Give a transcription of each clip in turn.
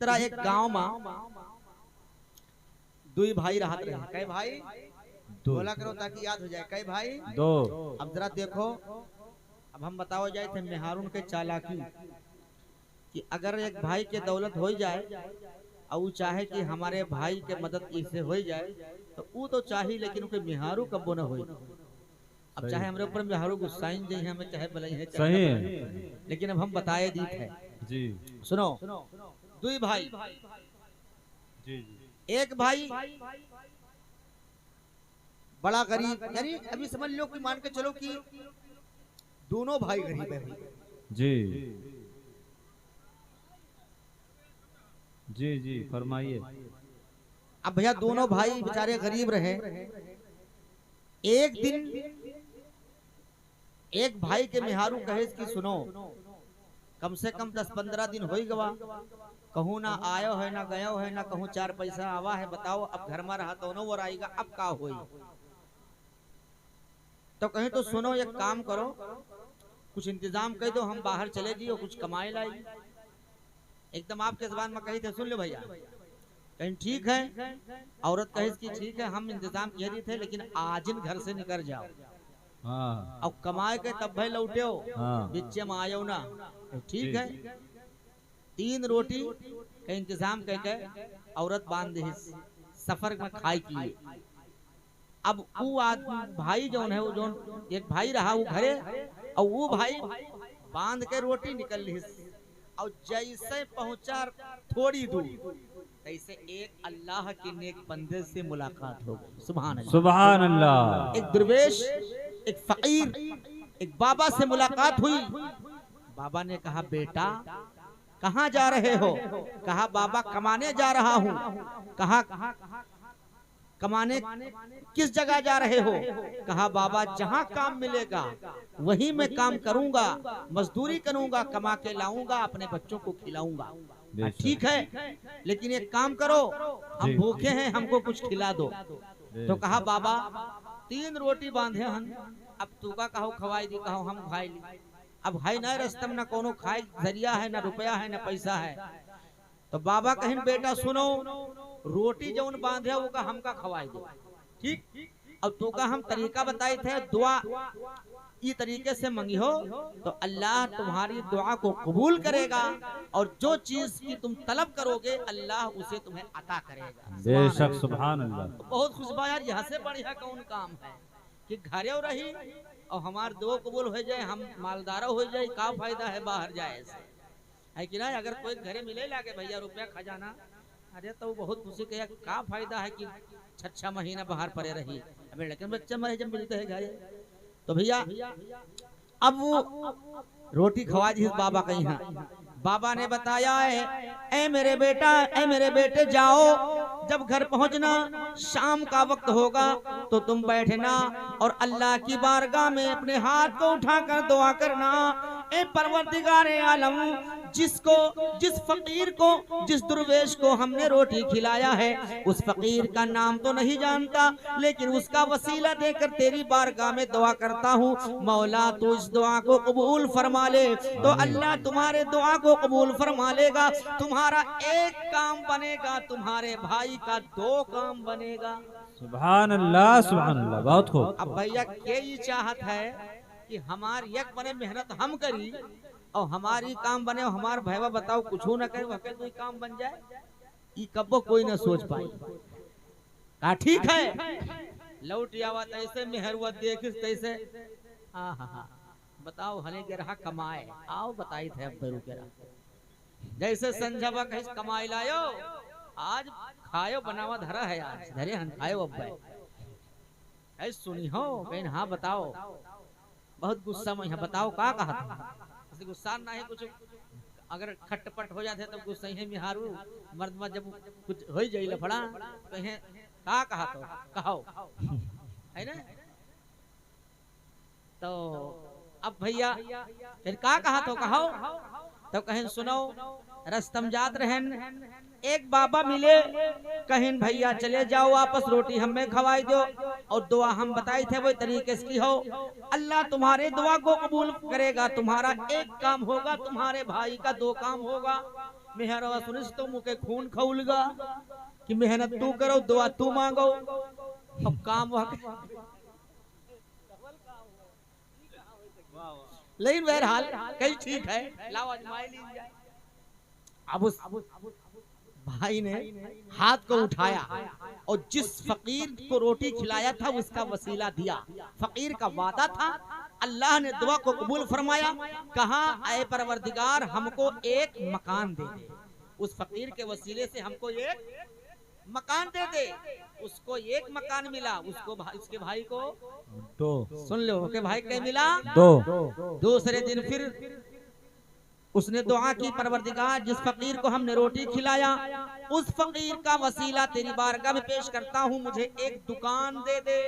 तरह एक गांव में दुई भाई रहते रहे। कई भाई बोला करो ताकि याद हो जाए। कई भाई दो। अब जरा देखो, अब हम बताओ जाए थे मेहारून के चालाकी कि अगर एक भाई के दौलत हो जाए और वो चाहे कि हमारे भाई के मदद इससे हो जाए तो वो तो चाहिए, लेकिन उनके मेहारू कब्बो न हो। अब चाहे हमारे ऊपर मेहारू गुस्साइन दे हमें चाहे भले है सही है। लेकिन अब हम बताए दी थे जी सुनो। दुई भाई, जी एक भाई बड़ा गरीब, यानी अभी समझ लो कि मान के चलो कि दोनों भाई गरीब है भाई। जी जी जी फरमाइए। अब भैया दोनों भाई बेचारे गरीब रहे। एक दिन एक भाई के मेहारू कहे कि सुनो, कम से कम 10-15 दिन हो गवा, कहूँ ना आयो है ना गयो है ना कहूँ 4 पैसा आवा है, बताओ अब घर में रहा तो नो वो आएगा, अब का होई। तो कहीं तो सुनो एक काम करो, कुछ इंतजाम कर दो, हम बाहर चले जी और कुछ कमाए लाई। एकदम आपके जबान में कही थे, सुन लो भैया। कहीं ठीक है, औरत कहे कि ठीक है हम इंतजाम किए दी थे, लेकिन आज इन घर से निकल जाओ। हाँ अब कमाए के तब भाई लौटे हो, हाँ बिच्चे में आयो ना। ठीक जी, है, 3 रोटी का इंतजाम करके औरत बांध दी सफर में खाई की। अब वो आदमी भाई जो है, वो जो एक भाई रहा वो घरे, और वो भाई बांध के रोटी निकल ली। और जैसे पहुंचा थोड़ी दूर, तैसे एक अल्लाह के नेक बंदे से मुलाकात हो गई। सुभान अल्लाह, सुभान अल्लाह। एक दरवेश, एक फकीर, एक बाबा से मुलाकात हुई। बाबा ने कहा बेटा कहाँ जा रहे हो? कहा बाबा कमाने जा रहा हूँ। कहा कमाने किस जगह जा रहे हो? कहा बाबा जहाँ काम मिलेगा वहीं मैं काम करूंगा, मजदूरी करूंगा, कमा के लाऊंगा, अपने बच्चों को खिलाऊंगा। ठीक है, लेकिन एक काम करो, हम भूखे हैं, हमको कुछ खिला दो। तो कहा बाबा 3 रोटी बांधे हम, अब तू का कहो खवाई दी, कहो हम खाई ली। अब है ना रस्तम ना कोनो खाए जरिया है, ना रुपया है, ना पैसा है। तो बाबा कहें बेटा सुनो, रोटी जौन बांधे वो का हमका खवाई दो। ठीक, अब तो का हम तरीका बताए थे, दुआ ये तरीके से मंगी हो तो अल्लाह तुम्हारी दुआ को कबूल करेगा, और जो चीज की तुम तलब करोगे अल्लाह उसे तुम्हें अता करेगा। बेशक सुभान अल्लाह। बहुत खुशबा यार, यहाँ से बढ़िया कौन काम है कि घरे रही और हमार दुआ कबूल हो जाए, हम मालदारा हो जाए, का फायदा है बाहर जाए से, है कि ना। अगर कोई घरे मिले लागे भैया रुपया खजाना, अरे तो बहुत खुशी के का फायदा है कि 6 महीना बाहर पड़े रही, लेकिन बच्चे में जब मिलते हैं घरे तो भैया अब वो रोटी खवा दी बाबा कहीं। बाबा ने बताया है, ए मेरे बेटा, ए मेरे बेटे जाओ, जब घर पहुंचना शाम का वक्त होगा तो तुम बैठना और अल्लाह की बारगाह में अपने हाथ को उठाकर दुआ करना, ए परवरदिगारे आलम, जिसको, जिस फकीर को, जिस दुर्वेश को हमने रोटी खिलाया है, उस फकीर का नाम तो नहीं जानता, लेकिन उसका वसीला देकर तेरी बारगाह में दुआ करता हूँ, मौला तू इस दुआ को कबूल फरमा ले। तो अल्लाह तुम्हारे दुआ को कबूल फरमा लेगा, तुम्हारा एक काम बनेगा, तुम्हारे भाई का 2 काम बनेगा। सुभान अल्लाह सुभान अल्लाह, बहुत खूब। अब भैया के ये चाहत है कि हमारी एक बने मेहनत हम करी और हमारी काम बने, और हमार भैया बताओ कुछ न करे वह कोई काम बन जाए, ये कब्बो कोई न सोच पाई। कहा ठीक है, लौट आवा तैसे मेहरुआ देख तैसे, बताओ हले के रहा कमाए आओ, बताई थे अब बेरू के रहा जैसे संजबा कहीं कमाई लायो, आज खायो बनावा धरा है, आज धरे हन खायो अब भाई सुनी हो कहीं। हाँ बताओ, बहुत गुस्सा में है, बताओ का कहा था? गुस्सा ना है कुछ, अगर खटपट हो जाते तो गुस्सा ही मिहारू मर्द में जब कुछ हो जाए लफड़ा कहे का कहा तो कहो, है ना। तो अब भैया फिर का कहा तो कहो, तो कहें सुनो, रस्तम जात रहन, एक बाबा मिले, कहें भैया चले जाओ वापस, रोटी हमें खवाई दो, और दुआ हम बताए थे वही तरीके से की हो, अल्लाह तुम्हारे दुआ को कबूल करेगा, तुम्हारा एक काम होगा, तुम्हारे भाई का 2 काम होगा। मेहरवा सुनिस तो मुके खून खौलगा कि मेहनत तू करो दुआ तू मांगो अब काम लेकिन बहरहाल कहीं ठीक है, लाओ आजमाई लीजिए। अब उस भाई ने हाथ को उठाया और जिस फकीर को रोटी खिलाया था उसका वसीला दिया। फकीर का वादा था, अल्लाह ने दुआ को कबूल फरमाया। कहा ऐ परवरदिगार हमको एक मकान दे दे। उस फकीर के वसीले से हमको एक मकान दे दे। उसको एक मकान मिला, उसको उसके भाई को दो। सुन लो के भाई क्या मिला? दो। दूसरे दिन फिर उसने दुआ की, परवरदिगार जिस फकीर को हमने रोटी खिलाया उस फकीर का वसीला तेरी बारगाह में पेश करता हूँ, मुझे एक दुकान दे दे।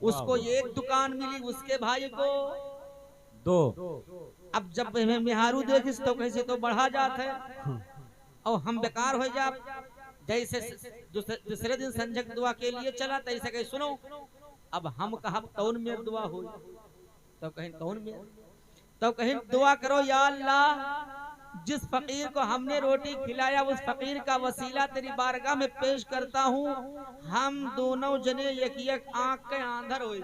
उसको एक दुकान मिली, उसके भाई को दो। अब जब हमें मेहारू देखिस तो कैसे तो बढ़ा जाता है और हम बेकार हो जा। जैसे दूसरे दिन संजक दुआ के लिए चला तैसे कहे सुनो अब हम कहा कौन में दुआ हो, तो कहीं कौन में, तो कहीं दुआ करो या अल्लाह जिस फकीर को हमने रोटी खिलाया उस फकीर का वसीला तेरी बारगाह में पेश करता हूँ, हम दोनों जने एक आंख के आंधर हो गए।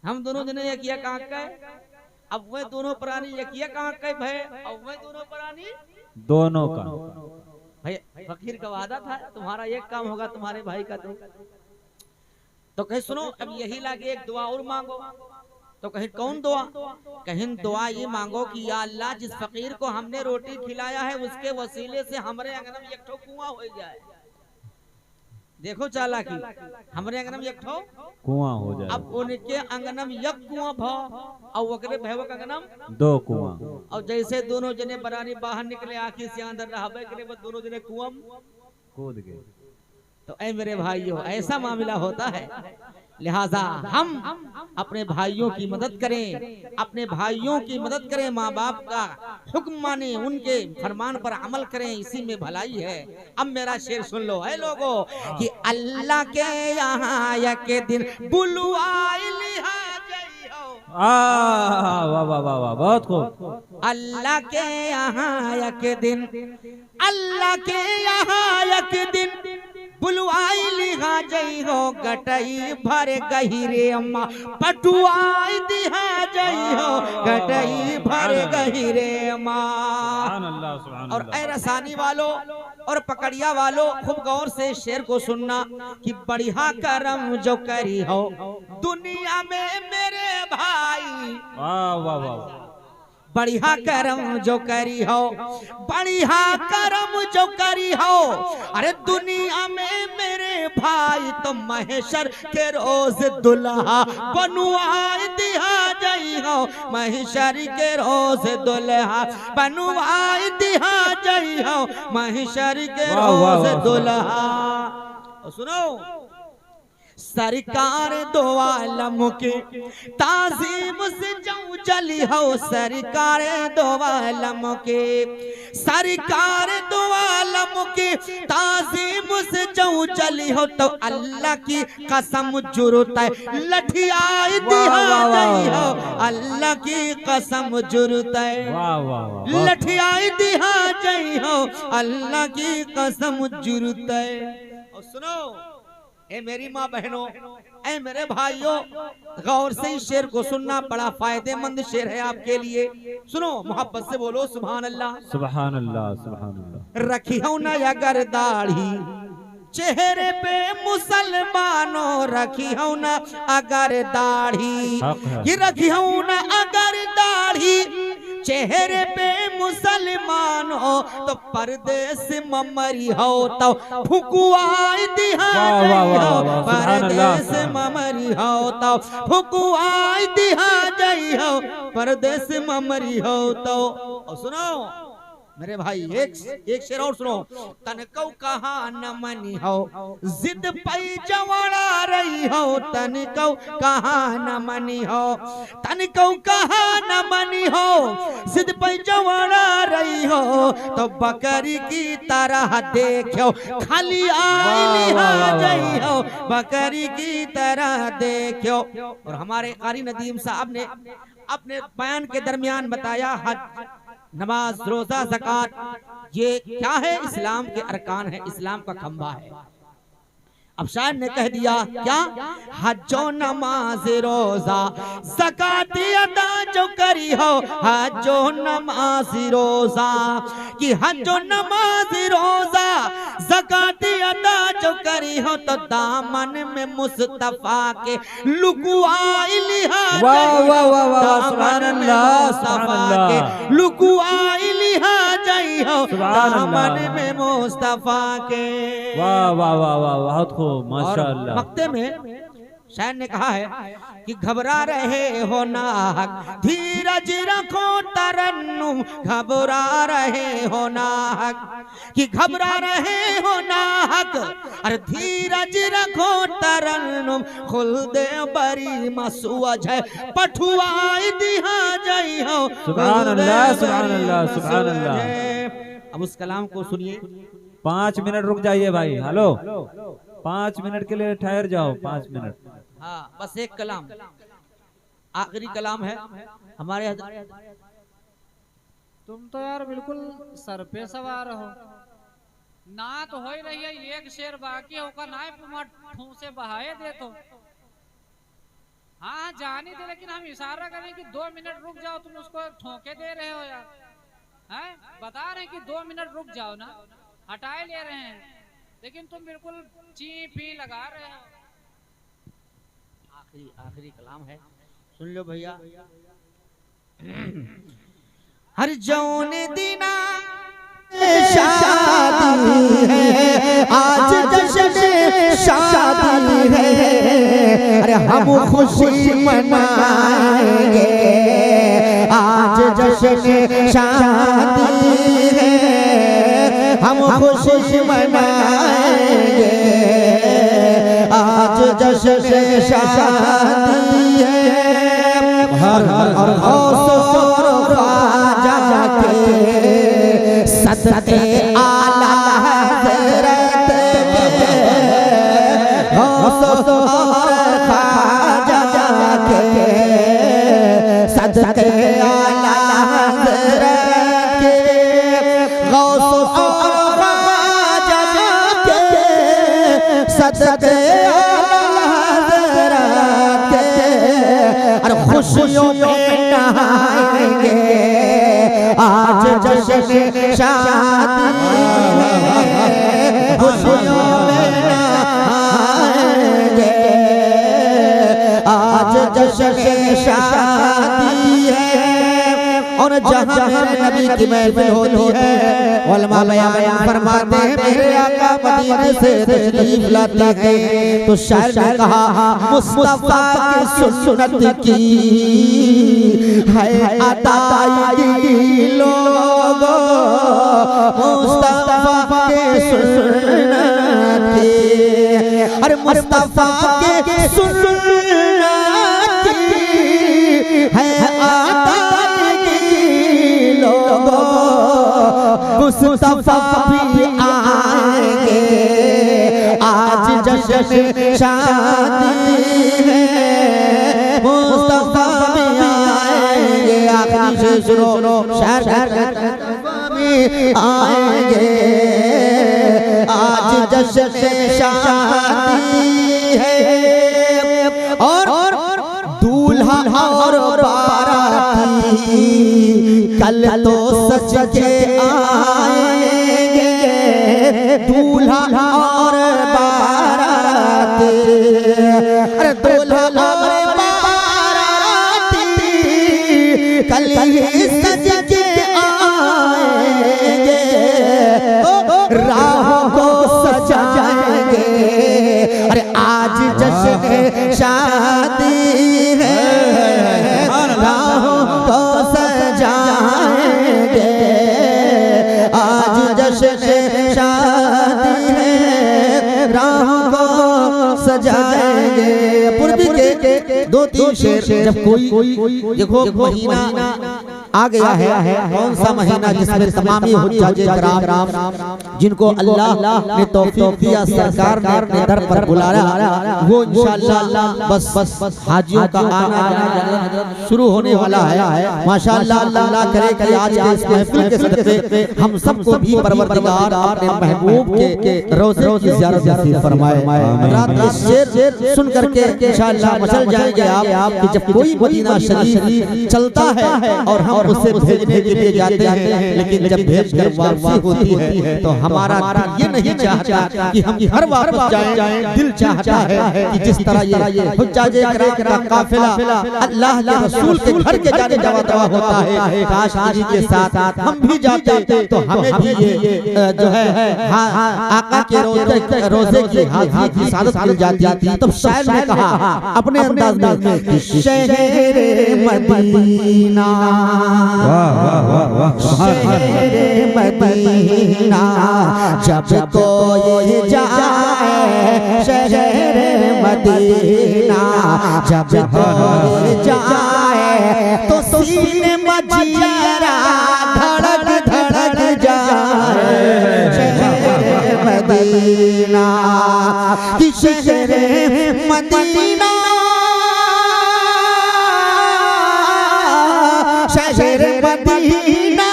हम दोनों जने एक आंख के, अब वह दोनों प्राणी एक आंख के भय, अब वह दोनों प्राणी दोनों का। भाई फकीर का वादा था तुम्हारा एक काम होगा तुम्हारे भाई का दो। तो कहे सुनो अब यही लागे एक दुआ और मांगो। तो कहीं कौन दुआ? कहीं दुआ ये मांगो कि या अल्लाह जिस फकीर को हमने रोटी खिलाया है उसके वसीले से हमारे अंगना में एक ठो कुआं हो जाए। देखो चालाकी, हमारे अंगना में एक ठो कुआं हो जाए। अब उनके अंगना में एक कुआं भाव और ओकरे भैया के अंगना में दो कुआं। और जैसे दोनों जने बरानी बाहर निकले आखिर से अंदर रहबे करे बस दोनों जने कुआं कूद गए। तो ऐ मेरे भाइयों ऐसा मामला होता है। लिहाजा हम अपने भाइयों की मदद करें, अपने भाइयों की मदद करें, माँ बाप का हुक्म माने, उनके फरमान पर अमल करें, इसी में भलाई है। अब मेरा शेर सुन लो है लोगों कि अल्लाह के यहाँ एक दिन बुलवाई वाह वाह वाह वाह, बहुत खूब। अल्लाह के यहाँ एक दिन, अल्लाह के यहाँ एक दिन बुलवाई लिहा जई हो गटई भर गहिरे अम्मा पटुआई दिहा जई हो गटई भर गहिरे अम्मा। और ऐ रसानी वालों और पकड़िया वालों खूब गौर से शेर को सुनना कि बढ़िया करम जो करी हो दुनिया में मेरे भाई। वाह वाह वाह, बढ़िया करम जो करी हो, बढ़िया करम जो करी हो, अरे दुनिया में मेरे भाई तो महेशर के रोज दुल्हा बनुआई दिहा जई हो, महेशर के रोज दुल्हा बनुआई दिहा जई हो, महेशर के रोज दुल्हा। सुनो सरकार दो आलम के ताजीम से जाऊं चली हो, सरकार दो आलम के, सरकार दो आलम के ताजीम से जाऊं चली हो तो अल्लाह की कसम जुर्त है लठियाई दिहा गई हो, अल्लाह की कसम जुर्त है लठियाई दिहा गई हो, अल्लाह की कसम जुर्त है। और सुनो ए मेरी माँ बहनों, ए मेरे भाइयों, गौर से इस शेर को सुनना, बड़ा फायदेमंद शेर है आपके लिए। सुनो मोहब्बत से बोलो सुभान अल्लाह सुभान अल्लाह सुभान अल्लाह। रखी हो न अगर दाढ़ी चेहरे पे मुसलमानों, रखी हो न अगर दाढ़ी, ये रखी हो न अगर दाढ़ी चेहरे पे मुसलमान हो तो परदेश ममरी हो तो फुकुआई दिहा जई हो, परदेश ममरी हो तो फुकुआई दिहा जई हो, परदेश ममरी हो तो। और सुनो मेरे भाई एक शेर और सुनो, तनकौ कहा न मनी हो जिद पई जवाड़ा रही हो, तनकौ कहा न मनी हो, तनकौ कहा न मनी हो जिद पई जवाड़ा रही हो तो बकरी की तरह देखो खाली आई लिहा जई हो, बकरी की तरह देखो। और हमारे कारी नदीम साहब ने अपने बयान के दरमियान बताया नमाज, रोजा, ज़कात, ये क्या है? इस्लाम के अरकान है, इस्लाम का खंबा है। अब शायर ने कह दिया क्या? हज्जो नमाज रोजा ज़कात अदा जो करी हो, हज्जो नमाज रोजा कि हज्जो नमाज रोजा ज़कात अदा जो करी हो, तो दामन में मुस्तफा के लुकुआ लिहा, वाह वाह वाह वाह, सुभान अल्लाह, सुभान अल्लाह, लुकुआ लिहा जाई हो दामन में मुस्तफा के। वाह वाह वाह वाह, बहुत खूब, माशाअल्लाह। मक्ते में शायर ने कहा है कि घबरा रहे हो नाहक, धीरज रखो तरन्नुम, घबरा रहे हो नाहक कि घबरा रहे हो नाहक, अरे धीरज रखो तरन्नुम, खुल्दे बरी मसुअज है पठुआई दिहा जाई हो। सुभान अल्लाह, सुभान अल्लाह, सुभान अल्लाह। अब उस कलाम को सुनिए। 5 मिनट रुक जाइए भाई, हेलो, 5 मिनट के लिए ठहर जाओ, 5 मिनट। हाँ, बस एक कलाम, आखिरी कलाम है हमारे। तुम तो यार बिल्कुल सर पे सवार हो। ना तो हो ही रही है, एक शेर बाकी होगा ना, ठूसे बहाए दे तो। हाँ जाने दे, लेकिन हम इशारा करें कि 2 मिनट रुक जाओ, तुम उसको ठोके दे रहे हो यार। हैं बता रहे हैं कि 2 मिनट रुक जाओ ना, हटाए ले रहे हैं, लेकिन तुम बिल्कुल ची पी लगा रहे हो। आखिरी कलाम है, सुन लो भैया। हर जौने दिना शादी है, आज जश्न शादी है, अरे हम खुशी मनाएंगे, आज जश्न शादी है, हम खुशी मनाएंगे, आज जश्न शादी है। हर हर सदके आला हज़रत के, सदके आला हज़रत के, गौस और ख्वाजा के, सदके आला हज़रत के, और खुशियों में नहाएंगे, आज जश्न शादी है, खुशियों में नहाएंगे, आज जश्न शादी है। और जहाँ मेरे नबी की महफिल होती है, उलमा बयान फरमाते हैं, मेरे आका मदीने से तशरीफ लाते हैं, तो शायर ने कहा मुस्तफा की सुन्नत की है अदायगी लोगों, मुस्तफा के सुन्नत की, अरे मुस्तफा के सुन्नत की है अदायगी लोगों, मुस्तफा भी आएंगे, आज जश्न शादी है, मुस्तफा भी आएंगे, आखिरी से सुनो, शायर भी आएंगे, आज जश्न शादी है। और दूल्हा और बाराती कल तो सज के आएंगे, दूल्हा और बाराती, अरे दूल्हा और बाराती कल ही सज के आएंगे, राह को सजाएंगे, अरे आज जश्न शादी है, राह को सजाएंगे, आज जश्न शादी है, राह को सजाएंगे। पूर्वी के 2-3 शेर, जब कोई देखो महीना आ गया है कौन सा महीना जिसमें तमामी हुज्जाजे किराम जिनको अल्लाह ने तौफीक दिया, सरकार ने दर पर बुलाया, वो इंशाअल्लाह बस हाजियों का आना जाना शुरू होने वाला है। माशाअल्लाह अल्लाह करे कि आज के इस महफिल के सदक़े हम सबको भी परवरदिगार अपने महबूब के रोज़े की ज़ियारत नसीब फरमाए। रात के शेर सुन करके इंशाअल्लाह मचल जाएंगे आप कि जब कोई मदीना शरीफ चलता है और हम उसे भेजने के लिए जाते हैं, लेकिन जब भेज कर वापसी होती है तो हमारा दिल ये नहीं चाहता कि हम घर वापस जाएं। दिल चाहता है कि जिस तरह ये हुज्जाजे किराम का काफिला अल्लाह के रसूल के घर के जाने जावा होता है, काश आज के साथ हम भी जाते तो हमें भी ये जो है आका के रोजे की हाजिरी की सादत मिल जाती। तब शायर ने कहा अपने अंदाज में, शहरे मदीना शहरे मदीना जब कोई जाए, शहरे मदीना जब कोई जाए तो सीने मजियरा धड़क धड़क जाए। शहरे मदीना कि शहरे मदीना शहरे मदीना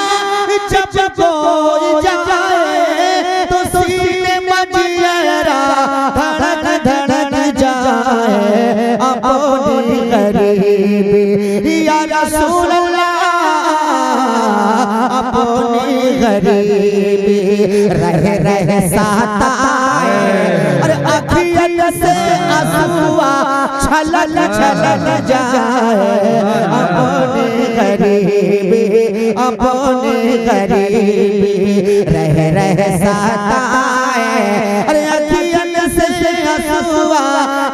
जब कोई जाए तो सीने मजियरा धड़क धड़क जाए। अपनी गरीबी या रसूल अल्लाह, अपनी गरीबी रह साथ आए, अरे अखियत से आंसुआ छलक छलक जाए। अपनी गरीबी अपनी गरीबी रह साथ आए, अरे अखियत से आंसुआ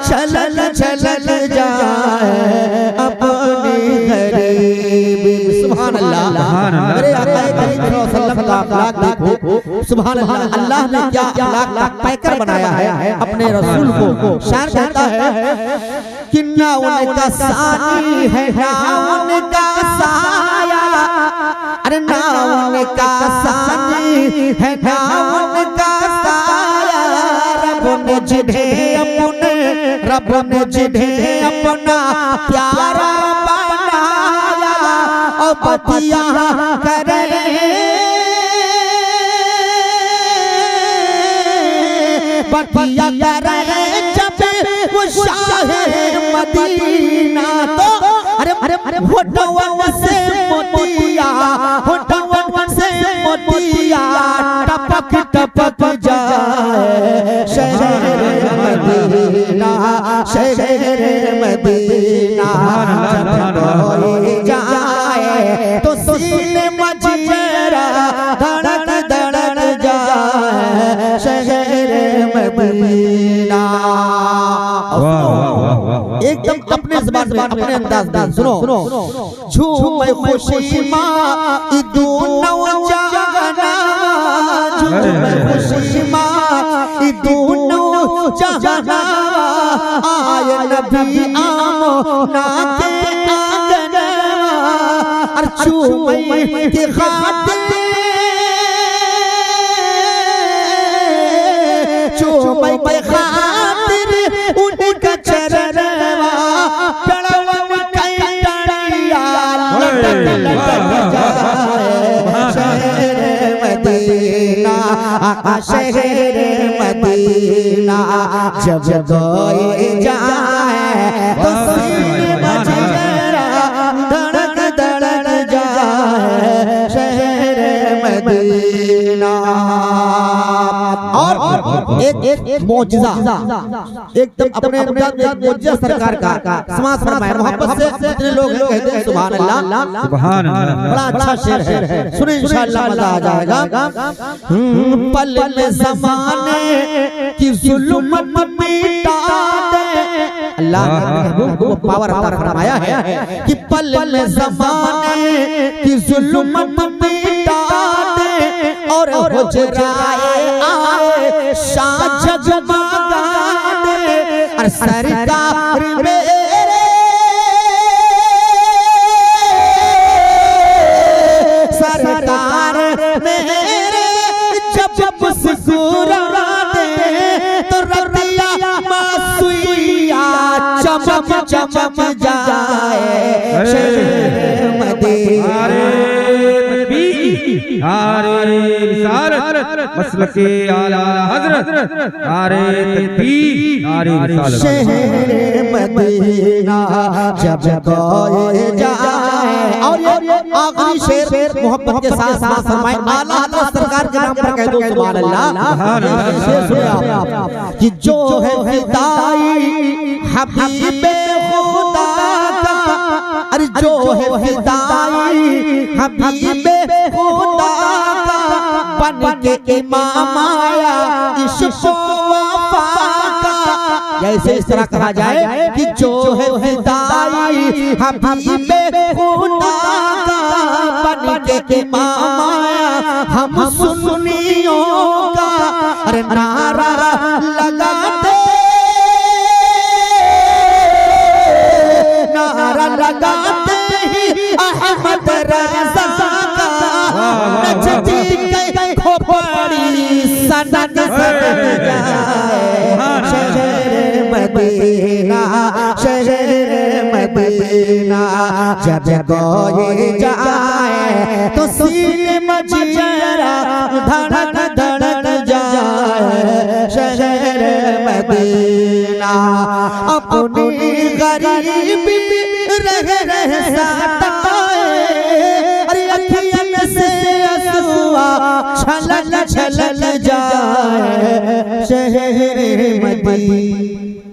छलक छलक जाए। अपनी गरीबी सुभान अल्लाह। मेरे आका करीम सल्लल्लाहु अलैहि वसल्लम का देखो, सुभान अल्लाह। अल्लाह ने क्या अखलाक पैकर बनाया है अपने रसूल को। शायर कहता है कि ना उनका सानी है ना उनका साया, अरे ना उनका सानी है ना उनका साया। रब ने जिन्हें अपना प्यारा बनाया, और बतिया करे बतिया करे जब वो शाह मदीना, तो अरे होठवा से मोतिया, होठवा से मोतिया टपक टपक जाए। शहर मदीना शहर मदीना जब कोई जाए तो सीने मजियरा धड़क धड़क जाए। शहर मदीना एकदम अपने ज़बान में अपने अंदाज में सुनो। झूमे खुशी माँ इदू नौजवाना, झूमे खुशी माँ इदू नौजवाना, आए नबी आमना के आंगन, और झूमे की खातिर झूमे की खातिर उनका चरणवा चढ़वा कई डरिया लटक लटक जाए। शहर मदीना शहर मदीना जब कोई जाए तो सीने मजियरा धड़क धड़क जाए। शहर मदीना और एक मौजज़ा एकदम अपने मौजज़ा सरकार का समाज फरमाया। मोहब्बत से जितने लोग कहते हैं सुभान अल्लाह सुभान अल्लाह, बड़ा अच्छा शेर है, सुने इंशाअल्लाह मजा आ जाएगा। पल में ज़माने की जुल्मत मिटा दे, अल्लाह ने वो पावर फरमाया है कि पल में ज़माने की जुल्मत मिटा दे, और हुजराए आए शाह जगमगा दे, और सरकार मेरे जब मुस्कुरा दे तो रतिया मासूइया चमक चमक जाए शहर मदीना नारे रिसालत मसलके आला हजरत नारे तकबीर नारे रिसालत शहर मदीना जब कोई जाए। और ये आखिरी शेर मोहब्बत के साथ साथ फरमाए आला हज़रत सरकार के नाम पर कह दो सुभान अल्लाह। शेर सुने आप कि जो है फिदाई हबीबे खुदा का, अरे जो है फिदाई हबीबे खुदा का बन के इमाम आया इश्क़ वफ़ा का। जैसे इस तरह कहा जाए कि जो है फिदाई हबीबे खुदा का बन के इमाम आया हम सुन्नियों का अरे नारा लगाते लगाते ही अहमद रज़ा का नचती गई खोपड़ी सनक सज जाए शहर मदीना शहर मदीना जब कोई जाए तो सीने में जरा धड़क धड़क जाए शहर मदीना। अपनी गरीबी रह सताए अरे अखियन से आंसुआ छलक छलक जाए शहर मदीना।